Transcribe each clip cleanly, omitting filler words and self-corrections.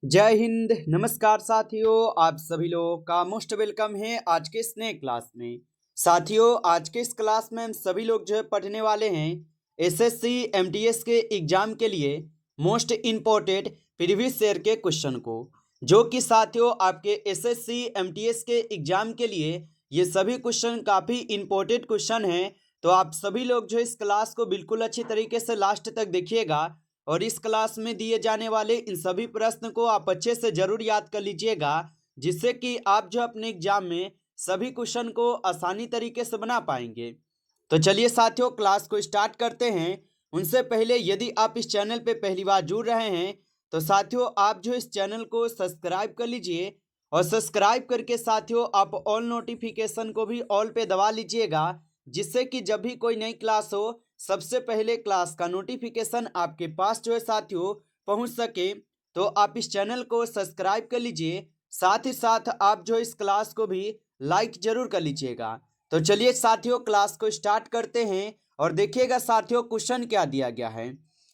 जय हिंद। नमस्कार साथियों, आप सभी लोगों का मोस्ट वेलकम है आज के इस नए क्लास में। साथियों, आज के इस क्लास में हम सभी लोग जो है पढ़ने वाले हैं एसएससी एमटीएस के एग्जाम के लिए मोस्ट इम्पोर्टेंट प्रीवियस ईयर के क्वेश्चन को, जो कि साथियों आपके एसएससी एमटीएस के एग्जाम के लिए ये सभी क्वेश्चन काफ़ी इम्पोर्टेंट क्वेश्चन हैं। तो आप सभी लोग जो इस क्लास को बिल्कुल अच्छी तरीके से लास्ट तक देखिएगा और इस क्लास में दिए जाने वाले इन सभी प्रश्न को आप अच्छे से जरूर याद कर लीजिएगा, जिससे कि आप जो अपने एग्जाम में सभी क्वेश्चन को आसानी तरीके से बना पाएंगे। तो चलिए साथियों, क्लास को स्टार्ट करते हैं। उनसे पहले यदि आप इस चैनल पे पहली बार जुड़ रहे हैं तो साथियों आप जो इस चैनल को सब्सक्राइब कर लीजिए और सब्सक्राइब करके साथियों आप ऑल नोटिफिकेशन को भी ऑल पे दबा लीजिएगा, जिससे कि जब भी कोई नई क्लास हो सबसे पहले क्लास का नोटिफिकेशन आपके पास जो है साथियों पहुंच सके। तो आप इस चैनल को सब्सक्राइब कर लीजिए, साथ ही साथ आप जो इस क्लास को भी लाइक जरूर कर लीजिएगा। तो चलिए साथियों क्लास को स्टार्ट करते हैं और देखिएगा साथियों क्वेश्चन क्या दिया गया है।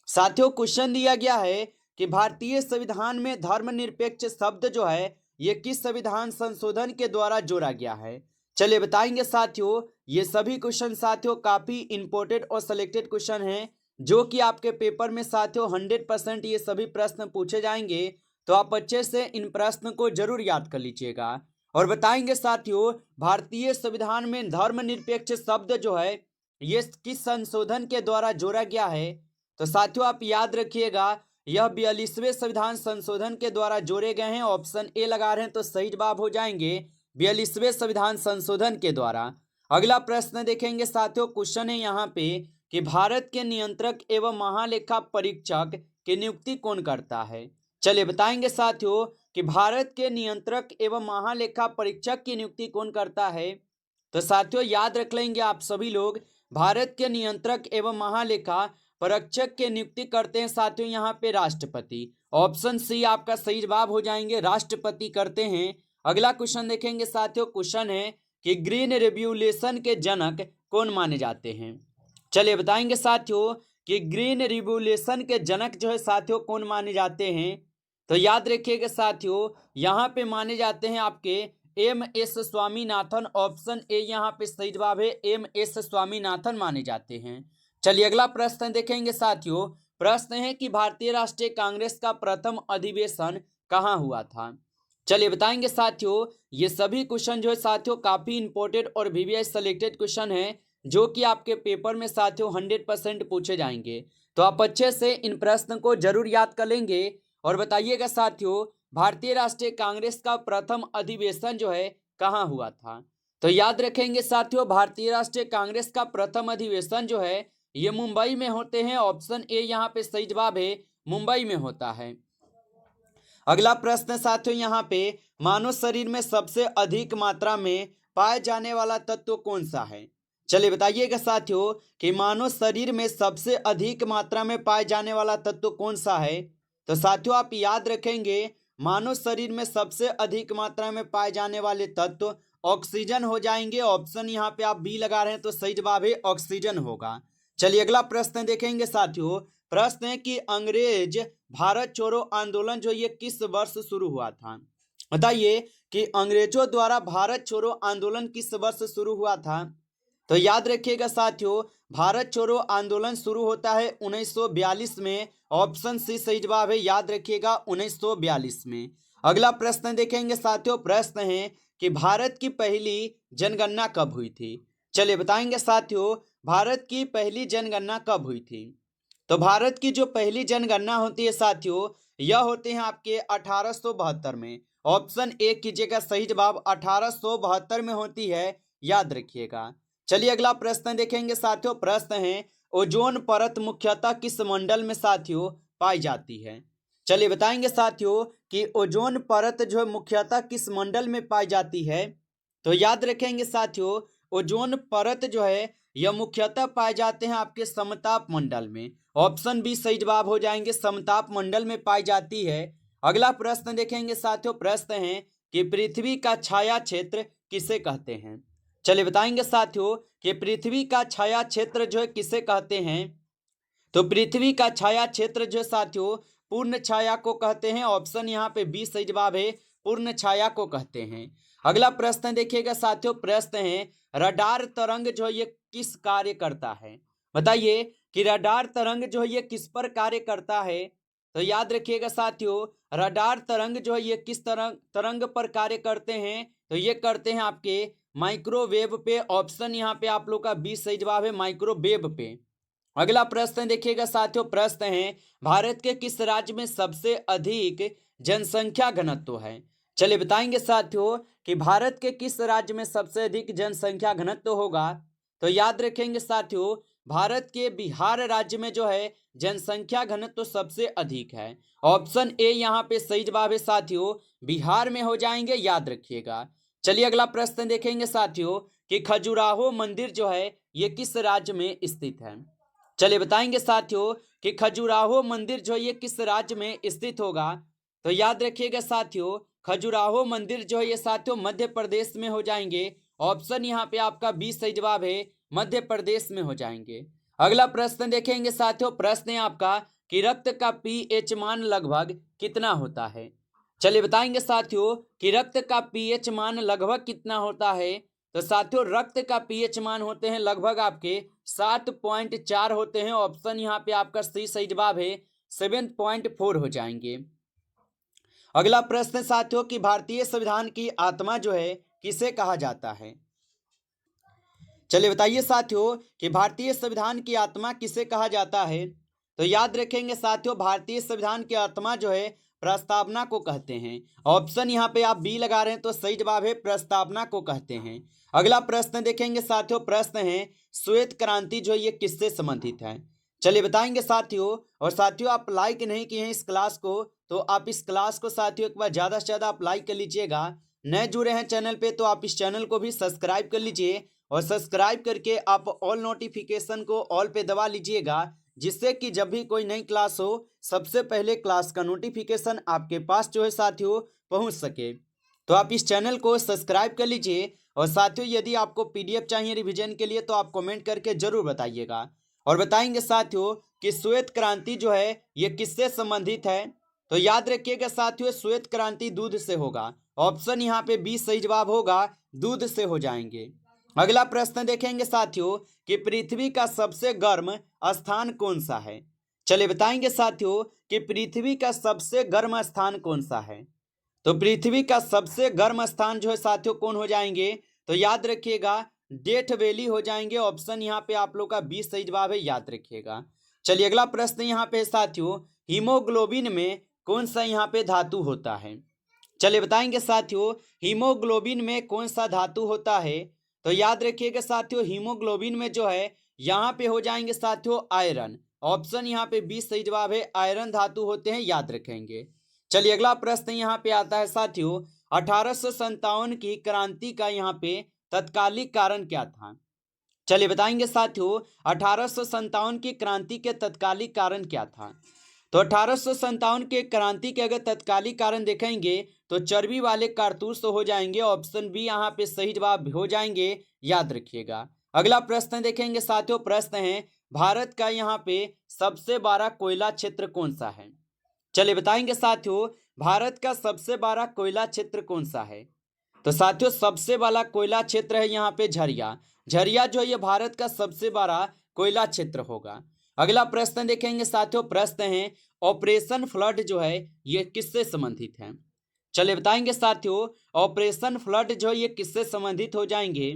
साथियों क्वेश्चन दिया गया है कि भारतीय संविधान में धर्मनिरपेक्ष शब्द जो है ये किस संविधान संशोधन के द्वारा जोड़ा गया है। चलिए बताएंगे साथियों। ये सभी क्वेश्चन साथियों काफी इंपॉर्टेंट और सिलेक्टेड क्वेश्चन हैं, जो कि आपके पेपर में साथियों 100% ये सभी प्रश्न पूछे जाएंगे। तो आप अच्छे से इन प्रश्न को जरूर याद कर लीजिएगा और बताएंगे साथियों भारतीय संविधान में धर्मनिरपेक्ष शब्द जो है ये किस संशोधन के द्वारा जोड़ा गया है। तो साथियों आप याद रखिएगा, यह 42वें संविधान संशोधन के द्वारा जोड़े गए हैं। ऑप्शन ए लगा रहे हैं तो सही जवाब हो जाएंगे 42वें संविधान संशोधन के द्वारा। अगला प्रश्न देखेंगे साथियों, क्वेश्चन है यहाँ पे कि भारत के नियंत्रक एवं महालेखा परीक्षक की नियुक्ति कौन करता है। चलिए बताएंगे साथियों कि भारत के नियंत्रक एवं महालेखा परीक्षक की नियुक्ति कौन करता है। तो साथियों याद रख लेंगे आप सभी लोग, भारत के नियंत्रक एवं महालेखा परीक्षक की नियुक्ति करते हैं साथियों यहाँ पे राष्ट्रपति। ऑप्शन सी आपका सही जवाब हो जाएंगे, राष्ट्रपति करते हैं। अगला क्वेश्चन देखेंगे साथियों, क्वेश्चन है कि ग्रीन रिवॉल्यूशन के जनक कौन माने जाते हैं। चलिए बताएंगे साथियों कि ग्रीन रिवॉल्यूशन के जनक जो है साथियों कौन माने जाते हैं। तो याद रखिएगा साथियों यहाँ पे माने जाते हैं आपके M S Swaminathan. Option A यहाँ पे सही जवाब है, एम एस स्वामीनाथन माने जाते हैं। चलिए अगला प्रश्न देखेंगे साथियों। प्रश्न है कि भारतीय राष्ट्रीय कांग्रेस का प्रथम अधिवेशन कहाँ हुआ था। चलिए बताएंगे साथियों ये सभी क्वेश्चन जो है साथियों काफी इंपॉर्टेंट और वीवीआई सेलेक्टेड क्वेश्चन है, जो कि आपके पेपर में साथियों 100% पूछे जाएंगे। तो आप अच्छे से इन प्रश्न को जरूर याद कर लेंगे और बताइएगा साथियों भारतीय राष्ट्रीय कांग्रेस का प्रथम अधिवेशन जो है कहाँ हुआ था। तो याद रखेंगे साथियों भारतीय राष्ट्रीय कांग्रेस का प्रथम अधिवेशन जो है ये मुंबई में होते हैं। ऑप्शन ए यहाँ पे सही जवाब है, मुंबई में होता है। अगला प्रश्न साथियों यहाँ पे मानव शरीर में सबसे अधिक मात्रा में पाए जाने वाला तत्व कौन सा है। चलिए बताइएगा साथियों कि मानव शरीर में सबसे अधिक मात्रा में पाए जाने वाला तत्व कौन सा है। तो साथियों आप याद रखेंगे मानव शरीर में सबसे अधिक मात्रा में पाए जाने वाले तत्व ऑक्सीजन हो जाएंगे। ऑप्शन यहाँ पे आप बी लगा रहे हैं तो सही जवाब है ऑक्सीजन होगा। चलिए अगला प्रश्न देखेंगे साथियों। प्रश्न है कि अंग्रेज भारत छोड़ो आंदोलन जो ये किस वर्ष शुरू हुआ था। बताइए कि अंग्रेजों द्वारा भारत छोड़ो आंदोलन किस वर्ष शुरू हुआ था। तो याद रखिएगा साथियों भारत छोड़ो आंदोलन शुरू होता है 1942 में। ऑप्शन सी सही जवाब है, याद रखिएगा 1942 में। अगला प्रश्न देखेंगे साथियों। प्रश्न है कि भारत की पहली जनगणना कब हुई थी। चलिए बताएंगे साथियों भारत की पहली जनगणना कब हुई थी। तो भारत की जो पहली जनगणना होती है साथियों यह होते हैं आपके 1872 में। ऑप्शन ए कीजिएगा सही जवाब 1872 में होती है, याद रखिएगा। चलिए अगला प्रश्न देखेंगे साथियों। प्रश्न है ओजोन परत मुख्यतः किस मंडल में साथियों पाई जाती है। चलिए बताएंगे साथियों कि ओजोन परत जो है मुख्यतः किस मंडल में पाई जाती है। तो याद रखेंगे साथियों ओजोन परत जो है यह मुख्यतः पाए जाते हैं आपके समताप मंडल में। ऑप्शन बी सही जवाब हो जाएंगे, समताप मंडल में पाई जाती है। अगला प्रश्न देखेंगे साथियों। प्रश्न है कि पृथ्वी का छाया क्षेत्र किसे कहते हैं। चलिए बताएंगे साथियों कि पृथ्वी का छाया क्षेत्र जो है किसे कहते हैं। तो पृथ्वी का छाया क्षेत्र जो साथियों पूर्ण छाया को कहते हैं। ऑप्शन यहाँ पे बी सही जवाब है, पूर्ण छाया को कहते हैं। अगला प्रश्न देखिएगा साथियों, प्रश्न है रडार तरंग जो है ये किस कार्य करता है। बताइए कि रडार तरंग जो है ये किस पर कार्य करता है। तो याद रखिएगा साथियों, रडार तरंग जो है ये किस तरंग पर कार्य करते हैं। तो ये करते हैं आपके माइक्रोवेव पे। ऑप्शन यहाँ पे आप लोग का बी सही जवाब है, माइक्रोवेव पे। अगला प्रश्न देखिएगा साथियों, प्रश्न है भारत के किस राज्य में सबसे अधिक जनसंख्या घनत्व है। चलिए बताएंगे साथियों कि भारत के किस राज्य में सबसे अधिक जनसंख्या घनत्व होगा। तो याद रखेंगे साथियों, भारत के बिहार राज्य में जो है जनसंख्या घनत्व सबसे अधिक है। ऑप्शन ए यहाँ पे सही जवाब है साथियों, बिहार में हो जाएंगे, याद रखिएगा। चलिए अगला प्रश्न देखेंगे साथियों कि खजुराहो मंदिर जो है ये किस राज्य में स्थित है। चलिए बताएंगे साथियों कि खजुराहो मंदिर जो है ये किस राज्य में स्थित होगा। तो याद रखिएगा साथियों, खजुराहो मंदिर जो है ये साथियों मध्य प्रदेश में हो जाएंगे। ऑप्शन यहाँ पे आपका बी सही जवाब है, मध्य प्रदेश में हो जाएंगे। अगला प्रश्न देखेंगे साथियों, प्रश्न है आपका कि रक्त का पीएच मान लगभग कितना होता है। चलिए बताएंगे साथियों कि रक्त का पीएच मान लगभग कितना होता है। तो साथियों रक्त का पीएच मान होते हैं लगभग आपके 7.4 होते हैं। ऑप्शन यहाँ पे आपका सी सही जवाब है, 7.4 हो जाएंगे। अगला प्रश्न साथियों कि भारतीय संविधान की आत्मा जो है किसे कहा जाता है। चलिए बताइए साथियों कि भारतीय संविधान की आत्मा किसे कहा जाता है। तो याद रखेंगे साथियों, भारतीय संविधान की आत्मा जो है प्रस्तावना को कहते हैं। ऑप्शन यहाँ पे आप बी लगा रहे हैं तो सही जवाब है, प्रस्तावना को कहते हैं। अगला प्रश्न देखेंगे साथियों, प्रश्न है श्वेत क्रांति जो ये किससे संबंधित है। चलिए बताएंगे साथियों, और साथियों आप लाइक नहीं किए हैं इस क्लास को तो आप इस क्लास को साथियों एक बार ज़्यादा से ज़्यादा आप लाइक कर लीजिएगा। नए जुड़े हैं चैनल पे तो आप इस चैनल को भी सब्सक्राइब कर लीजिए, और सब्सक्राइब करके आप ऑल नोटिफिकेशन को ऑल पे दबा लीजिएगा, जिससे कि जब भी कोई नई क्लास हो सबसे पहले क्लास का नोटिफिकेशन आपके पास जो है साथियों पहुंच सके। तो आप इस चैनल को सब्सक्राइब कर लीजिए। और साथियों यदि आपको पीडीएफ चाहिए रिवीजन के लिए तो आप कमेंट करके जरूर बताइएगा। और बताएंगे साथियों कि श्वेत क्रांति जो है ये किससे संबंधित है। तो याद रखिएगा साथियों, श्वेत क्रांति दूध से होगा। ऑप्शन यहाँ पे बी सही जवाब होगा, दूध से हो जाएंगे। अगला प्रश्न देखेंगे साथियों कि पृथ्वी का सबसे गर्म स्थान कौन सा है। चलिए बताएंगे साथियों कि पृथ्वी का सबसे गर्म स्थान कौन सा है। तो पृथ्वी का सबसे गर्म स्थान जो है साथियों कौन हो जाएंगे। तो याद रखिएगा डेथ वैली हो जाएंगे। ऑप्शन यहाँ पे आप लोग का बी सही जवाब है, याद रखिएगा। चलिए अगला प्रश्न यहाँ पे साथियों, हीमोग्लोबिन में कौन सा यहाँ पे धातु होता है। चलिए बताएंगे साथियों, हीमोग्लोबिन में कौन सा धातु होता है। तो याद रखिएगा साथियों, हीमोग्लोबिन में जो है यहाँ पे हो जाएंगे साथियों आयरन। ऑप्शन यहाँ पे बी सही जवाब है, आयरन धातु होते हैं, याद रखेंगे। चलिए अगला प्रश्न यहाँ पे आता है साथियों, 1857 की क्रांति का यहाँ पे तत्कालिक कारण क्या था। चलिए बताएंगे साथियों, 1857 की क्रांति के तत्कालिक कारण क्या था। तो 1857 के क्रांति के अगर तत्कालिक कारण देखेंगे तो चर्बी वाले कारतूस हो जाएंगे। ऑप्शन बी यहाँ पे सही जवाब हो जाएंगे, याद रखिएगा। अगला प्रश्न देखेंगे साथियों, प्रश्न है भारत का यहाँ पे सबसे बड़ा कोयला क्षेत्र कौन सा है। चलिए बताएंगे साथियों, भारत का सबसे बड़ा कोयला क्षेत्र कौन सा है। तो साथियों सबसे बड़ा कोयला क्षेत्र है यहाँ पे झरिया। झरिया जो है ये भारत का सबसे बड़ा कोयला क्षेत्र होगा। अगला प्रश्न देखेंगे साथियों, प्रश्न है ऑपरेशन फ्लड जो है ये किससे संबंधित है। चलिए बताएंगे साथियों, ऑपरेशन फ्लड जो है ये किससे संबंधित हो जाएंगे।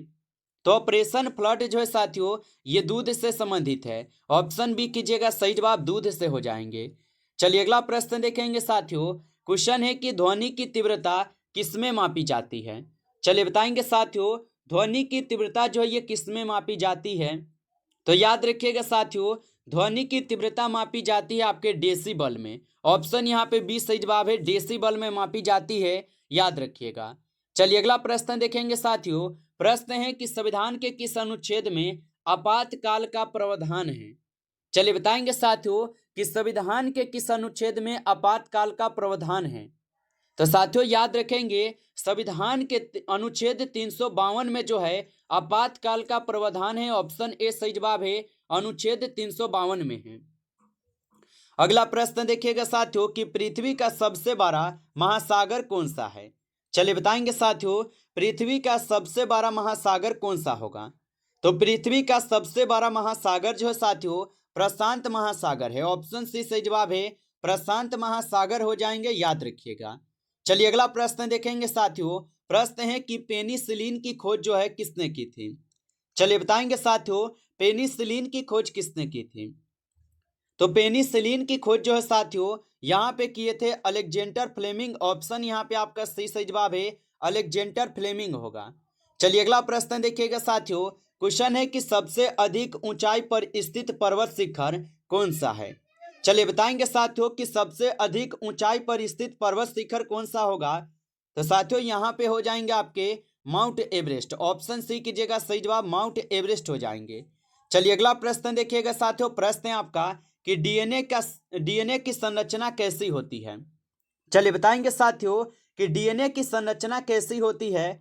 तो ऑपरेशन फ्लड जो है साथियों ये दूध से संबंधित है। ऑप्शन बी कीजिएगा, सही जवाब दूध से हो जाएंगे। चलिए अगला प्रश्न देखेंगे साथियों, क्वेश्चन है कि ध्वनि की तीव्रता किसमें मापी जाती है। चलिए बताएंगे साथियों, ध्वनि की तीव्रता जो है ये किसमें मापी जाती है। तो याद रखिएगा साथियों, ध्वनि की तीव्रता मापी जाती है आपके डेसिबल में। ऑप्शन यहाँ पे बी सही जवाब है, डेसिबल में मापी जाती है, याद रखिएगा। चलिए अगला प्रश्न देखेंगे साथियों, प्रश्न है कि संविधान के किस अनुच्छेद में आपातकाल का प्रावधान है। चलिए बताएंगे साथियों कि संविधान के किस अनुच्छेद में आपातकाल का प्रावधान है। तो साथियों याद रखेंगे संविधान के अनुच्छेद 352 में जो है आपातकाल का प्रावधान है। ऑप्शन ए सही जवाब है, अनुच्छेद 352 में है। अगला प्रश्न देखिएगा साथियों कि पृथ्वी का सबसे बड़ा महासागर कौन सा है। चलिए बताएंगे साथियों, पृथ्वी का सबसे बड़ा महासागर कौन सा होगा। तो पृथ्वी का सबसे बड़ा महासागर जो है साथियों प्रशांत महासागर है। ऑप्शन सी सही जवाब है, प्रशांत महासागर हो जाएंगे, याद रखिएगा। चलिए अगला प्रश्न देखेंगे साथियों। प्रश्न है कि पेनिसिलिन की खोज जो है किसने की थी। चलिए बताएंगे साथियों, पेनिसिलिन की खोज किसने की थी। तो पेनिसिलिन की खोज जो है साथियों यहाँ पे किए थे अलेक्जेंडर फ्लेमिंग। ऑप्शन यहाँ पे आपका सही सही जवाब है, अलेक्जेंडर फ्लेमिंग होगा। चलिए अगला प्रश्न देखिएगा साथियों। क्वेश्चन है कि सबसे अधिक ऊंचाई पर स्थित पर्वत शिखर कौन सा है। चलिए बताएंगे साथियों कि सबसे अधिक ऊंचाई पर स्थित पर्वत शिखर कौन सा होगा। तो साथियों यहाँ पे हो जाएंगे आपके माउंट एवरेस्ट। ऑप्शन सी कीजिएगा सही जवाब, माउंट एवरेस्ट हो जाएंगे। चलिए अगला प्रश्न देखिएगा साथियों। प्रश्न है आपका कि डीएनए की संरचना कैसी होती है। चलिए बताएंगे साथियों कि डीएनए की संरचना कैसी होती है।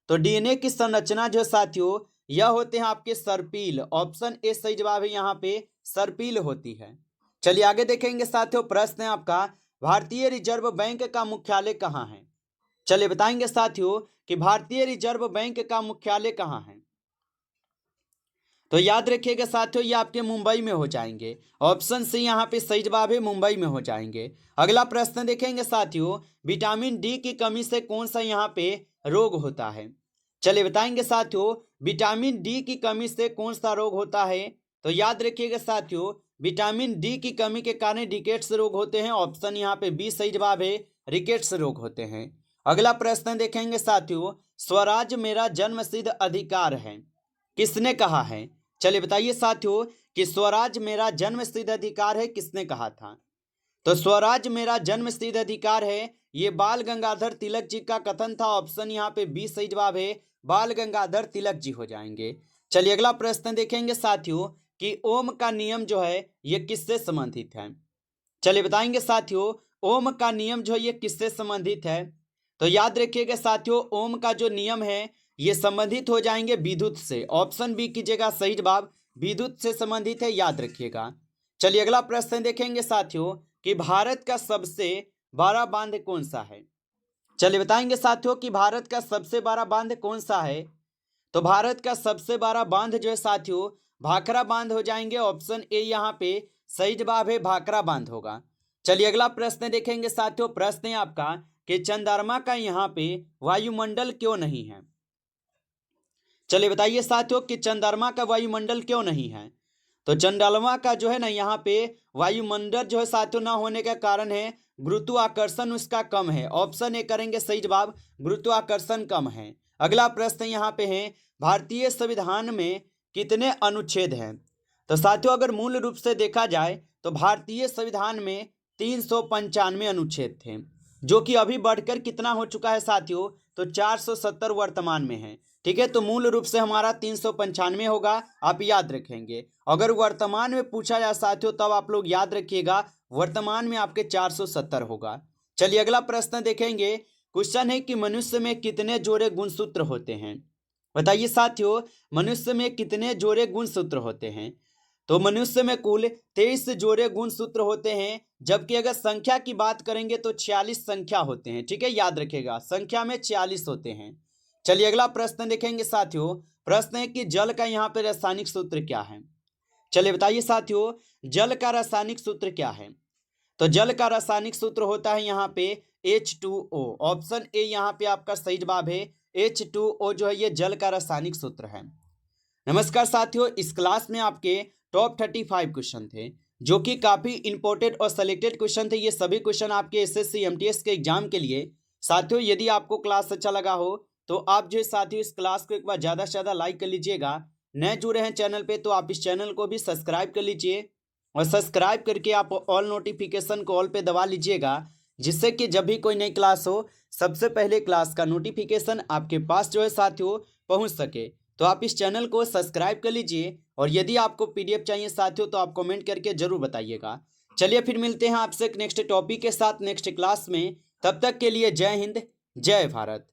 तो डीएनए की संरचना जो साथियों यह होते हैं आपके सर्पिल। ऑप्शन ए सही जवाब है, यहाँ पे सर्पिल होती है। चलिए आगे देखेंगे साथियों। प्रश्न है आपका भारतीय रिजर्व बैंक का मुख्यालय कहाँ है। चलिए बताएंगे साथियों कि भारतीय रिजर्व बैंक का मुख्यालय कहाँ है। तो याद रखिएगा साथियों ये आपके मुंबई में हो जाएंगे। ऑप्शन सी यहाँ पे सही जवाब है, मुंबई में हो जाएंगे। अगला प्रश्न देखेंगे साथियों, विटामिन डी की कमी से कौन सा यहाँ पे रोग होता है। चलिए बताएंगे साथियों, विटामिन डी की कमी से कौन सा रोग होता है। तो याद रखिएगा साथियों, विटामिन डी की कमी के कारण रिकेट्स रोग होते हैं। ऑप्शन यहाँ पे बी सही जवाब है, रिकेट्स रोग होते हैं। अगला प्रश्न देखेंगे साथियों, स्वराज मेरा जन्मसिद्ध अधिकार है किसने कहा है। चलिए बताइए साथियों कि स्वराज मेरा जन्मसिद्ध अधिकार है किसने कहा था। तो स्वराज मेरा जन्मसिद्ध अधिकार है ये बाल गंगाधर तिलक जी का कथन था। ऑप्शन यहाँ पे बी सही जवाब है, बाल गंगाधर तिलक जी हो जाएंगे। चलिए अगला प्रश्न देखेंगे साथियों कि ओम का नियम जो है ये किससे संबंधित है। चलिए बताएंगे साथियों, ओम का नियम जो है ये किससे संबंधित है। तो याद रखिएगा साथियों, ओम का जो नियम है ये संबंधित हो जाएंगे विद्युत से। ऑप्शन बी कीजिएगा सही जवाब, विद्युत से संबंधित है, याद रखिएगा। चलिए अगला प्रश्न देखेंगे साथियों कि भारत का सबसे बड़ा बांध कौन सा है। चलिए बताएंगे साथियों कि भारत का सबसे बड़ा बांध कौन सा है। तो भारत का सबसे बड़ा बांध जो है साथियों भाखड़ा बांध हो जाएंगे। ऑप्शन ए यहाँ पे सही जवाब है, भाखड़ा बांध होगा। चलिए अगला प्रश्न देखेंगे साथियों। प्रश्न है आपका कि चंद्रमा का यहाँ पे वायुमंडल क्यों नहीं है। चलिए बताइए साथियों कि चंद्रमा का वायुमंडल क्यों नहीं है। तो चंद्रमा का जो है ना यहाँ पे वायुमंडल जो है साथियों ना होने का कारण है गुरुत्वाकर्षण उसका कम है। ऑप्शन ए करेंगे सही जवाब, गुरुत्वाकर्षण कम है। अगला प्रश्न यहाँ पे है भारतीय संविधान में कितने अनुच्छेद हैं। तो साथियों अगर मूल रूप से देखा जाए तो भारतीय संविधान में 395 अनुच्छेद थे, जो कि अभी बढ़कर कितना हो चुका है साथियों, तो 470 वर्तमान में है। ठीक है, तो मूल रूप से हमारा 395 होगा, आप याद रखेंगे। अगर वर्तमान में पूछा जाए साथियों तब आप लोग याद रखिएगा वर्तमान में आपके 470 होगा। चलिए अगला प्रश्न देखेंगे। क्वेश्चन है कि मनुष्य में कितने जोड़े गुणसूत्र होते हैं। बताइए साथियों, मनुष्य में कितने जोड़े गुणसूत्र होते हैं। तो मनुष्य में कुल 23 जोड़े गुणसूत्र होते हैं, जबकि अगर संख्या की बात करेंगे तो 46 संख्या होते हैं। ठीक है, याद रखिएगा संख्या में 46 होते हैं। चलिए अगला प्रश्न देखेंगे साथियों। प्रश्न है कि जल का यहाँ पे रासायनिक सूत्र क्या है। चलिए बताइए साथियों, जल का रासायनिक सूत्र क्या है। तो जल का रासायनिक सूत्र होता है यहाँ पे H2O। ऑप्शन ए यहाँ पे आपका सही जवाब है, H2O जो है ये जल का रासायनिक सूत्र है। नमस्कार साथियों, इस क्लास में आपके टॉप 35 क्वेश्चन थे जो कि काफी इंपॉर्टेंट और सिलेक्टेड क्वेश्चन थे। ये सभी क्वेश्चन आपके एसएससी एमटीएस के एग्जाम के लिए। साथियों यदि आपको क्लास अच्छा लगा हो तो आप जो साथियों इस क्लास को एक बार ज़्यादा से ज़्यादा लाइक कर लीजिएगा। नए जुड़े हैं चैनल पे तो आप इस चैनल को भी सब्सक्राइब कर लीजिए और सब्सक्राइब करके आप ऑल नोटिफिकेशन को ऑल पे दबा लीजिएगा, जिससे कि जब भी कोई नई क्लास हो सबसे पहले क्लास का नोटिफिकेशन आपके पास जो है साथियों पहुंच सके। तो आप इस चैनल को सब्सक्राइब कर लीजिए और यदि आपको पीडीएफ चाहिए साथियों तो आप कमेंट करके जरूर बताइएगा। चलिए फिर मिलते हैं आपसे नेक्स्ट टॉपिक के साथ नेक्स्ट क्लास में। तब तक के लिए जय हिंद, जय भारत।